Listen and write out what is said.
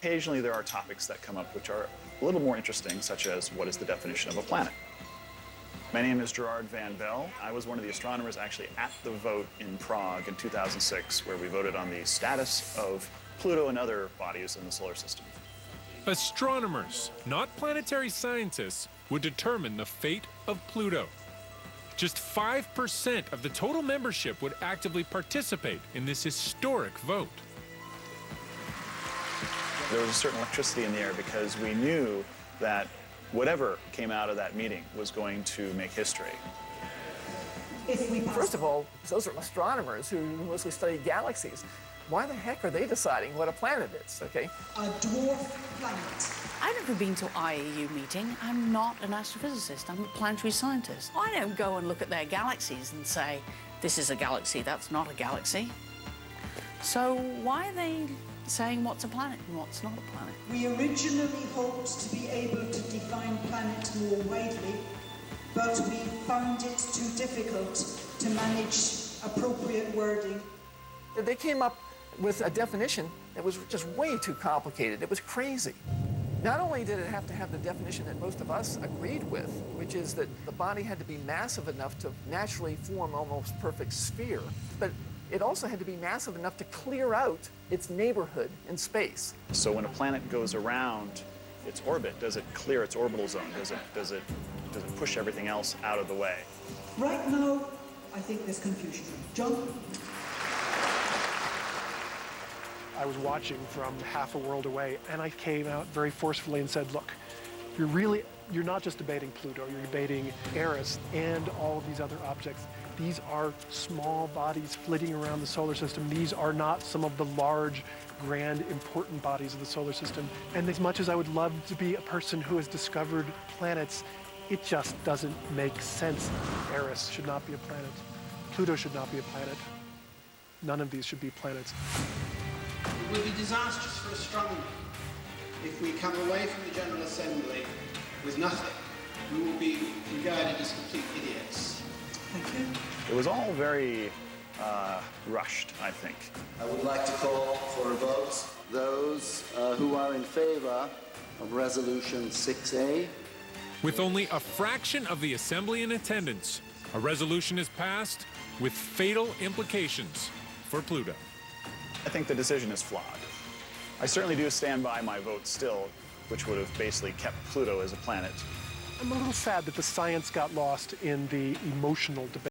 occasionally there are topics that come up which are a little more interesting, such as what is the definition of a planet? My name is Gerard Van Bell. I was one of the astronomers actually at the vote in Prague in 2006, where we voted on the status of Pluto and other bodies in the solar system. Astronomers, not planetary scientists, would determine the fate of Pluto. Just 5% of the total membership would actively participate in this historic vote. There was a certain electricity in the air because we knew that whatever came out of that meeting was going to make history. First of all, those are astronomers who mostly study galaxies. Why the heck are they deciding what a planet is, okay? A dwarf planet. I've never been to IAU meeting. I'm not an astrophysicist. I'm a planetary scientist. I don't go and look at their galaxies and say, this is a galaxy, that's not a galaxy. So why are they saying what's a planet and what's not a planet? We originally hoped to be able to define planet more widely, but we found it too difficult to manage appropriate wording. They came up with a definition that was just way too complicated. It was crazy. Not only did it have to have the definition that most of us agreed with, which is that the body had to be massive enough to naturally form almost perfect sphere, but it also had to be massive enough to clear out its neighborhood in space. So when a planet goes around its orbit, does it clear its orbital zone? Does it push everything else out of the way? Right now, I think there's confusion. John? I was watching from half a world away, and I came out very forcefully and said, look, you're not just debating Pluto, you're debating Eris and all of these other objects. These are small bodies flitting around the solar system. These are not some of the large, grand, important bodies of the solar system. And as much as I would love to be a person who has discovered planets, it just doesn't make sense. Eris should not be a planet. Pluto should not be a planet. None of these should be planets. It would be disastrous for astronomy if we come away from the General Assembly with nothing. We will be regarded as complete idiots. Thank you. It was all very rushed, I think. I would like to call for a vote. Those who are in favor of Resolution 6A. With only a fraction of the assembly in attendance, a resolution is passed with fatal implications for Pluto. I think the decision is flawed. I certainly do stand by my vote still, which would have basically kept Pluto as a planet. I'm a little sad that the science got lost in the emotional debate.